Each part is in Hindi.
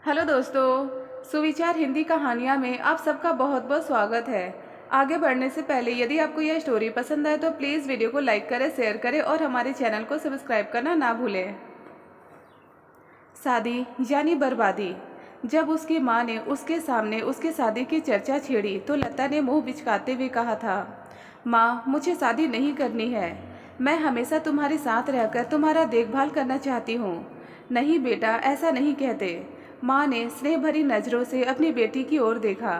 हेलो दोस्तों, सुविचार हिंदी कहानियाँ में आप सबका बहुत बहुत स्वागत है। आगे बढ़ने से पहले यदि आपको यह स्टोरी पसंद आए तो प्लीज़ वीडियो को लाइक करें, शेयर करें और हमारे चैनल को सब्सक्राइब करना ना भूलें। शादी यानी बर्बादी। जब उसकी माँ ने उसके सामने उसकी शादी की चर्चा छेड़ी तो लता ने मुंह बिचकाते हुए कहा था, माँ मुझे शादी नहीं करनी है। मैं हमेशा तुम्हारे साथ रहकर तुम्हारा देखभाल करना चाहती हूँ। नहीं बेटा, ऐसा नहीं कहते। माँ ने स्नेह भरी नज़रों से अपनी बेटी की ओर देखा।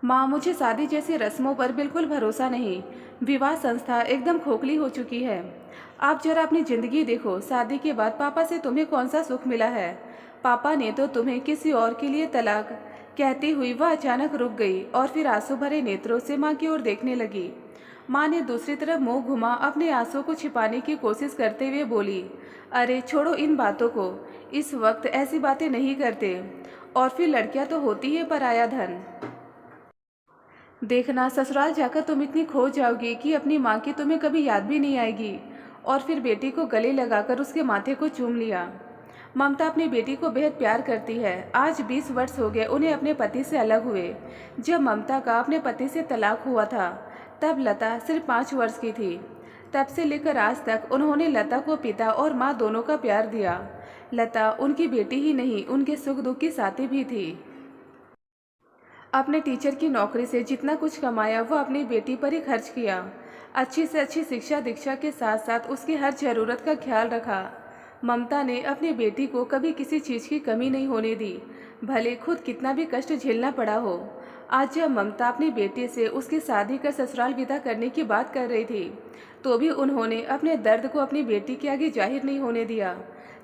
माँ, मुझे शादी जैसी रस्मों पर बिल्कुल भरोसा नहीं। विवाह संस्था एकदम खोखली हो चुकी है। आप जरा अपनी ज़िंदगी देखो। शादी के बाद पापा से तुम्हें कौन सा सुख मिला है? पापा ने तो तुम्हें किसी और के लिए तलाक। कहती हुई वह अचानक रुक गई और फिर आंसू भरे नेत्रों से माँ की ओर देखने लगी। माँ ने दूसरी तरफ मुंह घुमा अपने आंसू को छिपाने की कोशिश करते हुए बोली, अरे छोड़ो इन बातों को। इस वक्त ऐसी बातें नहीं करते। और फिर लड़कियां तो होती है पराया धन। देखना, ससुराल जाकर तुम इतनी खो जाओगी कि अपनी माँ की तुम्हें कभी याद भी नहीं आएगी। और फिर बेटी को गले लगाकर उसके माथे को चूम लिया। ममता अपनी बेटी को बेहद प्यार करती है। आज 20 वर्ष हो गए उन्हें अपने पति से अलग हुए। जब ममता का अपने पति से तलाक हुआ था तब लता सिर्फ 5 वर्ष की थी। तब से लेकर आज तक उन्होंने लता को पिता और माँ दोनों का प्यार दिया। लता उनकी बेटी ही नहीं, उनके सुख दुख की साथी भी थी। अपने टीचर की नौकरी से जितना कुछ कमाया वो अपनी बेटी पर ही खर्च किया। अच्छी से अच्छी शिक्षा दीक्षा के साथ साथ उसकी हर ज़रूरत का ख्याल रखा। ममता ने अपनी बेटी को कभी किसी चीज़ की कमी नहीं होने दी, भले खुद कितना भी कष्ट झेलना पड़ा हो। आज जब ममता अपनी बेटी से उसकी शादी कर ससुराल विदा करने की बात कर रही थी तो भी उन्होंने अपने दर्द को अपनी बेटी के आगे जाहिर नहीं होने दिया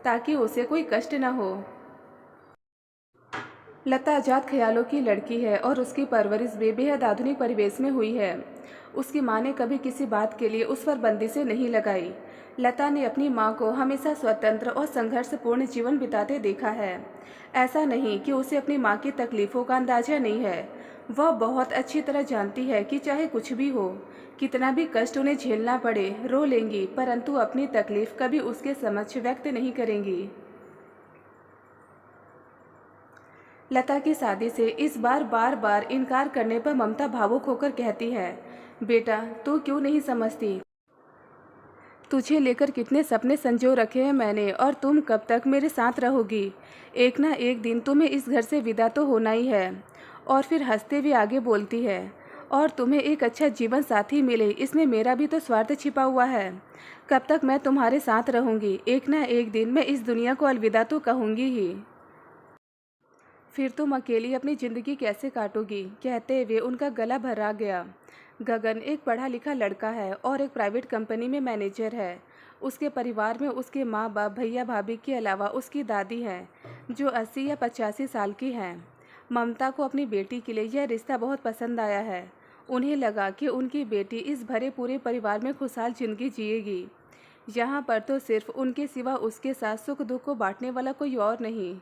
ताकि उसे कोई कष्ट न हो। लता आजाद ख्यालों की लड़की है और उसकी परवरिश भी बेहद आधुनिक परिवेश में हुई है। उसकी माँ ने कभी किसी बात के लिए उस पर बंदिशें नहीं लगाई। लता ने अपनी माँ को हमेशा स्वतंत्र और संघर्षपूर्ण जीवन बिताते देखा है। ऐसा नहीं कि उसे अपनी माँ की तकलीफ़ों का अंदाज़ा नहीं है। वह बहुत अच्छी तरह जानती है कि चाहे कुछ भी हो, कितना भी कष्ट उन्हें झेलना पड़े, रो लेंगी परंतु अपनी तकलीफ़ कभी उसके समक्ष व्यक्त नहीं करेंगी। लता की शादी से इस बार बार इनकार करने पर ममता भावुक होकर कहती है, बेटा तू क्यों नहीं समझती? तुझे लेकर कितने सपने संजो रखे हैं मैंने, और तुम कब तक मेरे साथ रहोगी? एक ना एक दिन तुम्हें इस घर से विदा तो होना ही है। और फिर हंसते हुए आगे बोलती है, और तुम्हें एक अच्छा जीवन साथी मिले इसमें मेरा भी तो स्वार्थ छिपा हुआ है। कब तक मैं तुम्हारे साथ रहूँगी? एक ना एक दिन मैं इस दुनिया को अलविदा तो कहूँगी ही। फिर तुम अकेली अपनी ज़िंदगी कैसे काटोगी? कहते हुए उनका गला भर्रा गया। गगन एक पढ़ा लिखा लड़का है और एक प्राइवेट कंपनी में मैनेजर है। उसके परिवार में उसके माँ बाप, भैया भाभी के अलावा उसकी दादी है जो 80 या 85 साल की हैं। ममता को अपनी बेटी के लिए यह रिश्ता बहुत पसंद आया है। उन्हें लगा कि उनकी बेटी इस भरे पूरे परिवार में खुशहाल जिंदगी जिएगी। यहाँ पर तो सिर्फ उनके सिवा उसके साथ सुख दुख को बांटने वाला कोई और नहीं।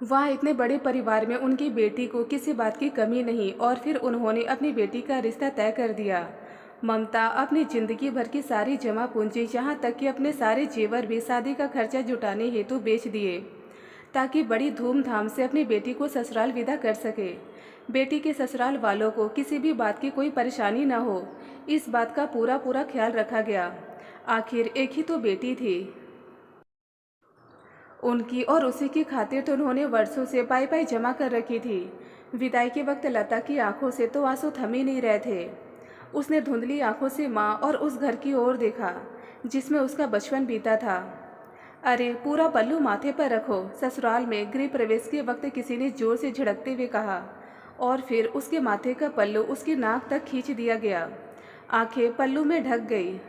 वहाँ इतने बड़े परिवार में उनकी बेटी को किसी बात की कमी नहीं, और फिर उन्होंने अपनी बेटी का रिश्ता तय कर दिया। ममता अपनी ज़िंदगी भर की सारी जमा पूंजी, यहाँ तक कि अपने सारे जेवर भी शादी का खर्चा जुटाने हेतु बेच दिए ताकि बड़ी धूमधाम से अपनी बेटी को ससुराल विदा कर सके। बेटी के ससुराल वालों को किसी भी बात की कोई परेशानी न हो, इस बात का पूरा पूरा ख्याल रखा गया। आखिर एक ही तो बेटी थी उनकी, और उसी की खातिर तो उन्होंने वर्षों से पाई पाई जमा कर रखी थी। विदाई के वक्त लता की आंखों से तो आंसू थम ही नहीं रहे थे। उसने धुंधली आंखों से माँ और उस घर की ओर देखा जिसमें उसका बचपन बीता था। अरे पूरा पल्लू माथे पर रखो, ससुराल में गृह प्रवेश के वक्त किसी ने जोर से झिड़कते हुए कहा, और फिर उसके माथे का पल्लू उसकी नाक तक खींच दिया गया। आंखें पल्लू में ढक गई।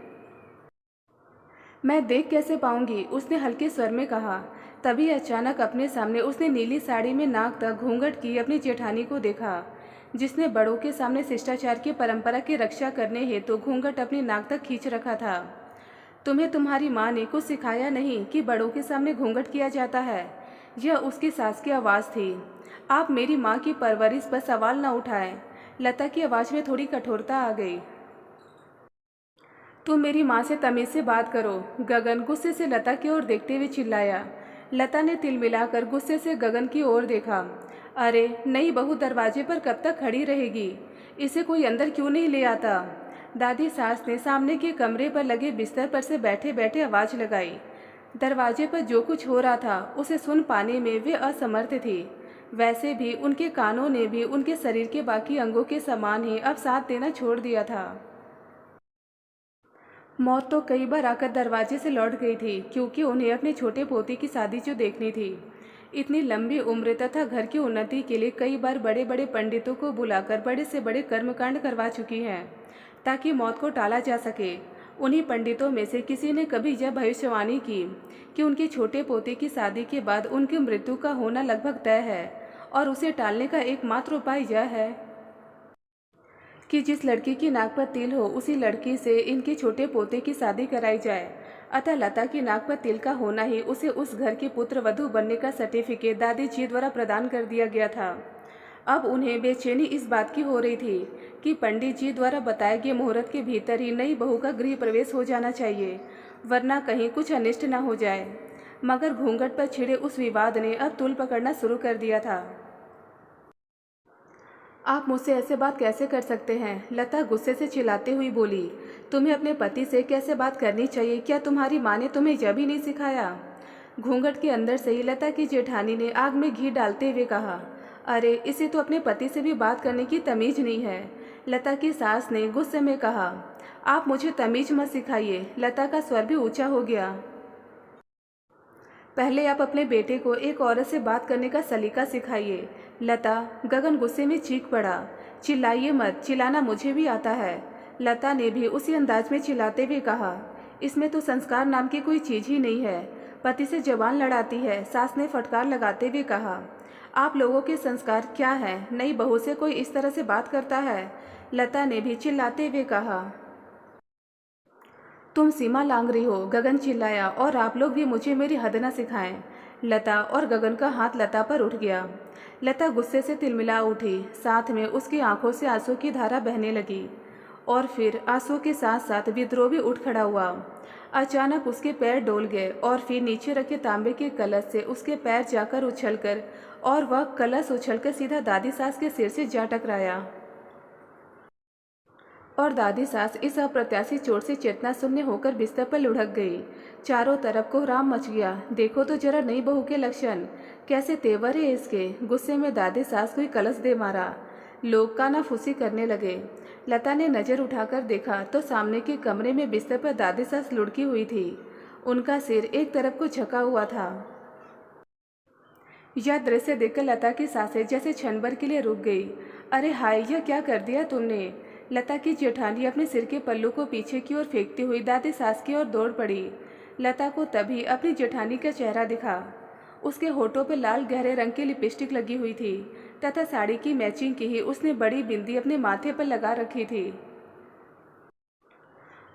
मैं देख कैसे पाऊंगी? उसने हल्के स्वर में कहा। तभी अचानक अपने सामने उसने नीली साड़ी में नाक तक घूंघट की अपनी जेठानी को देखा, जिसने बड़ों के सामने शिष्टाचार की परंपरा की रक्षा करने हेतु घूंघट अपनी नाक तक खींच रखा था। तुम्हें तुम्हारी माँ ने कुछ सिखाया नहीं कि बड़ों के सामने घूंघट किया जाता है? यह उसकी सास की आवाज़ थी। आप मेरी माँ की परवरिश पर सवाल न उठाएं। लता की आवाज़ में थोड़ी कठोरता आ गई। तुम मेरी माँ से तमीज़ से बात करो, गगन गुस्से से लता की ओर देखते हुए चिल्लाया। लता ने तिल मिलाकर गुस्से से गगन की ओर देखा। अरे नई बहू दरवाजे पर कब तक खड़ी रहेगी? इसे कोई अंदर क्यों नहीं ले आता? दादी सास ने सामने के कमरे पर लगे बिस्तर पर से बैठे बैठे आवाज़ लगाई। दरवाजे पर जो कुछ हो रहा था उसे सुन पाने में वे असमर्थ थी। वैसे भी उनके कानों ने भी उनके शरीर के बाकी अंगों के समान ही अब साथ देना छोड़ दिया था। मौत तो कई बार आकर दरवाजे से लौट गई थी, क्योंकि उन्हें अपने छोटे पोते की शादी जो देखनी थी। इतनी लंबी उम्र तथा घर की उन्नति के लिए कई बार बड़े बड़े पंडितों को बुलाकर बड़े से बड़े कर्मकांड करवा चुकी हैं, ताकि मौत को टाला जा सके। उन्हीं पंडितों में से किसी ने कभी यह भविष्यवाणी की कि उनके छोटे पोते की शादी के बाद उनकी मृत्यु का होना लगभग तय है, और उसे टालने का एकमात्र उपाय यह है कि जिस लड़की की नाक पर तिल हो उसी लड़की से इनके छोटे पोते की शादी कराई जाए। अतः लता की नाक पर तिल का होना ही उसे उस घर की पुत्र वधू बनने का सर्टिफिकेट दादी जी द्वारा प्रदान कर दिया गया था। अब उन्हें बेचैनी इस बात की हो रही थी कि पंडित जी द्वारा बताए गए मुहूर्त के भीतर ही नई बहू का गृह प्रवेश हो जाना चाहिए, वरना कहीं कुछ अनिष्ट न हो जाए। मगर घूंघट पर छिड़े उस विवाद ने अब तूल पकड़ना शुरू कर दिया था। आप मुझसे ऐसे बात कैसे कर सकते हैं? लता गुस्से से चिल्लाते हुई बोली। तुम्हें अपने पति से कैसे बात करनी चाहिए? क्या तुम्हारी माँ ने तुम्हें यह भी नहीं सिखाया? घूंघट के अंदर से ही लता की जेठानी ने आग में घी डालते हुए कहा। अरे इसे तो अपने पति से भी बात करने की तमीज नहीं है। लता की सास ने गुस्से में कहा। आप मुझे तमीज मत सिखाइए। लता का स्वर भी ऊंचा हो गया। पहले आप अपने बेटे को एक औरत से बात करने का सलीका सिखाइए। लता, गगन गुस्से में चीख पड़ा। चिल्लाइए मत, चिल्लाना मुझे भी आता है। लता ने भी उसी अंदाज में चिल्लाते हुए कहा। इसमें तो संस्कार नाम की कोई चीज़ ही नहीं है, पति से जबान लड़ाती है। सास ने फटकार लगाते हुए कहा। आप लोगों के संस्कार क्या है? नई बहू से कोई इस तरह से बात करता है? लता ने भी चिल्लाते हुए कहा। तुम सीमा लांघ रही हो, गगन चिल्लाया। और आप लोग भी मुझे मेरी हद न सिखाएं। लता और गगन का हाथ लता पर उठ गया। लता गुस्से से तिलमिला उठी, साथ में उसकी आंखों से आंसू की धारा बहने लगी। और फिर आंसू के साथ साथ विद्रोह भी उठ खड़ा हुआ। अचानक उसके पैर डोल गए और फिर नीचे रखे तांबे के कलश से उसके पैर जाकर उछलकर, और वह कलश उछलकर सीधा दादी सास के सिर से जा टकराया। और दादी सास इस अप्रत्याशित चोट से चेतना शून्य होकर बिस्तर पर लुढ़क गई। चारों तरफ कोहराम मच गया। देखो तो जरा नई बहू के लक्षण, कैसे तेवर है इसके। गुस्से में दादी सास को ही कलश दे मारा। लोग कानाफूसी करने लगे। लता ने नज़र उठाकर देखा तो सामने के कमरे में बिस्तर पर दादी सास लुढ़की हुई थी। उनका सिर एक तरफ को झुका हुआ था। यह दृश्य देखकर लता की सांसें जैसे क्षण भर के लिए रुक गई। अरे हाय, यह क्या कर दिया तुमने? लता की जेठानी अपने सिर के पल्लू को पीछे की ओर फेंकती हुई दादी सास की ओर दौड़ पड़ी। लता को तभी अपनी जेठानी का चेहरा दिखा। उसके होठों पर लाल गहरे रंग की लिपस्टिक लगी हुई थी तथा साड़ी की मैचिंग की ही उसने बड़ी बिंदी अपने माथे पर लगा रखी थी।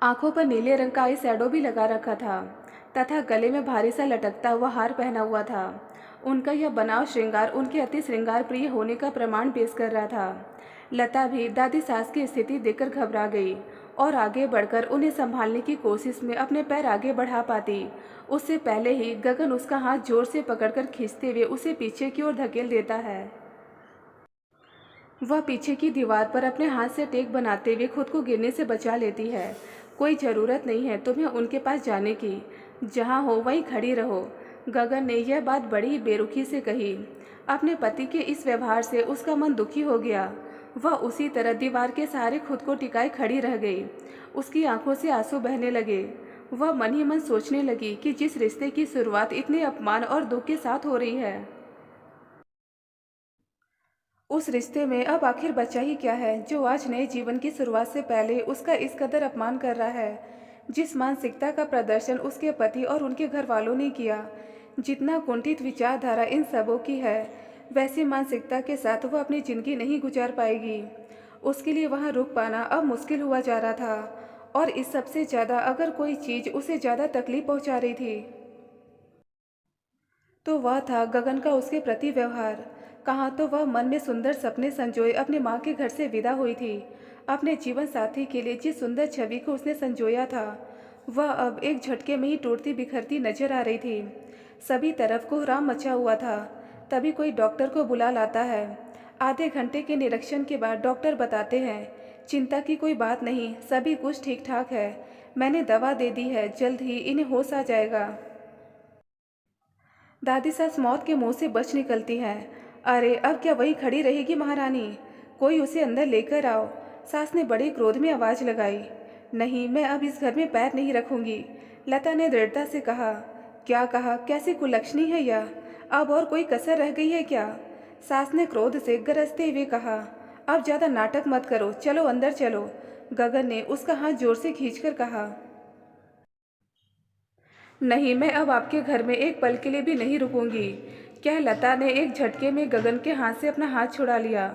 आंखों पर नीले रंग का आई शैडो भी लगा रखा था तथा गले में भारी सा लटकता हुआ हार पहना हुआ था। उनका यह बनाव श्रृंगार उनके अति श्रृंगार प्रिय होने का प्रमाण पेश कर रहा था। लता भी दादी सास की स्थिति देखकर घबरा गई और आगे बढ़कर उन्हें संभालने की कोशिश में अपने पैर आगे बढ़ा पाती उससे पहले ही गगन उसका हाथ जोर से पकड़कर खींचते हुए उसे पीछे की ओर धकेल देता है। वह पीछे की दीवार पर अपने हाथ से टेक बनाते हुए खुद को गिरने से बचा लेती है। कोई ज़रूरत नहीं है तुम्हें उनके पास जाने की, जहाँ हो वहीं खड़ी रहो। गगन ने यह बात बड़ी बेरुखी से कही। अपने पति के इस व्यवहार से उसका मन दुखी हो गया। वह उसी तरह दीवार के सहारे खुद को टिकाए खड़ी रह गई। उसकी आंखों से आंसू बहने लगे। वह मन ही मन सोचने लगी कि जिस रिश्ते की शुरुआत इतने अपमान और दुख के साथ हो रही है, उस रिश्ते में अब आखिर बचा ही क्या है जो आज नए जीवन की शुरुआत से पहले उसका इस कदर अपमान कर रहा है। जिस मानसिकता का प्रदर्शन उसके पति और उनके घर वालों ने किया, जितना कुंठित विचारधारा इन सबों की है, वैसी मानसिकता के साथ वह अपनी ज़िंदगी नहीं गुजार पाएगी। उसके लिए वहाँ रुक पाना अब मुश्किल हुआ जा रहा था। और इस सबसे ज़्यादा अगर कोई चीज़ उसे ज़्यादा तकलीफ पहुँचा रही थी तो वह था गगन का उसके प्रति व्यवहार। कहाँ तो वह मन में सुंदर सपने संजोए अपने माँ के घर से विदा हुई थी। अपने जीवन साथी के लिए जिस सुंदर छवि को उसने संजोया था, वह अब एक झटके में ही टूटती बिखरती नजर आ रही थी। सभी तरफ कोहराम मचा हुआ था। तभी कोई डॉक्टर को बुला लाता है। आधे घंटे के निरीक्षण के बाद डॉक्टर बताते हैं, चिंता की कोई बात नहीं, सभी कुछ ठीक ठाक है। मैंने दवा दे दी है, जल्द ही इन्हें होश आ जाएगा। दादी सास मौत के मुंह से बच निकलती हैं। अरे अब क्या वही खड़ी रहेगी महारानी? कोई उसे अंदर लेकर आओ। सास ने बड़े क्रोध में आवाज़ लगाई। नहीं, मैं अब इस घर में पैर नहीं रखूंगी, लता ने दृढ़ता से कहा। क्या कहा? कैसी कुलक्षणी है यह? अब और कोई कसर रह गई है क्या? सास ने क्रोध से गरजते हुए कहा। अब ज़्यादा नाटक मत करो, चलो अंदर चलो। गगन ने उसका हाथ जोर से खींचकर कहा। नहीं, मैं अब आपके घर में एक पल के लिए भी नहीं रुकूंगी। क्या? लता ने एक झटके में गगन के हाथ से अपना हाथ छुड़ा लिया।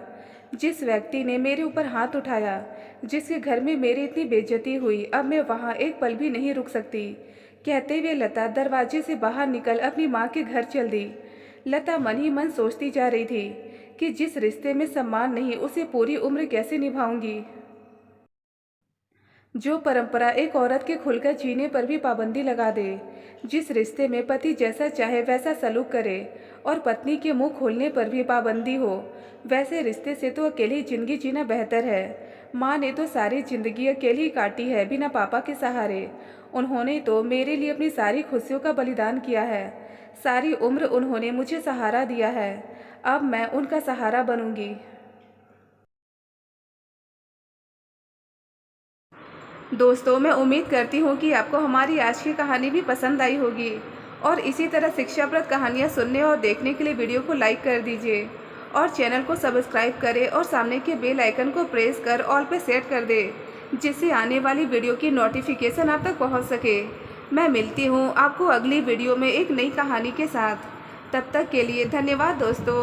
जिस व्यक्ति ने मेरे ऊपर हाथ उठाया, जिसके घर में मेरी इतनी बेइज्जती हुई, अब मैं वहाँ एक पल भी नहीं रुक सकती। कहते हुए लता दरवाजे से बाहर निकल अपनी माँ के घर चल दी। लता मन ही मन सोचती जा रही थी कि जिस रिश्ते में सम्मान नहीं, उसे पूरी उम्र कैसे निभाऊंगी। जो परंपरा एक औरत के खुलकर जीने पर भी पाबंदी लगा दे, जिस रिश्ते में पति जैसा चाहे वैसा सलूक करे और पत्नी के मुंह खोलने पर भी पाबंदी हो, वैसे रिश्ते से तो अकेली जिंदगी जीना बेहतर है। माँ ने तो सारी जिंदगी अकेली ही काटी है, बिना पापा के सहारे। उन्होंने तो मेरे लिए अपनी सारी खुशियों का बलिदान किया है। सारी उम्र उन्होंने मुझे सहारा दिया है। अब मैं उनका सहारा बनूंगी। दोस्तों, मैं उम्मीद करती हूँ कि आपको हमारी आज की कहानी भी पसंद आई होगी और इसी तरह शिक्षाप्रद कहानियाँ सुनने और देखने के लिए वीडियो को लाइक कर दीजिए और चैनल को सब्सक्राइब करें और सामने के बेल आइकन को प्रेस कर ऑल पे सेट कर दें, जिससे आने वाली वीडियो की नोटिफिकेशन आप तक पहुँच सके। मैं मिलती हूँ आपको अगली वीडियो में एक नई कहानी के साथ। तब तक के लिए धन्यवाद दोस्तों।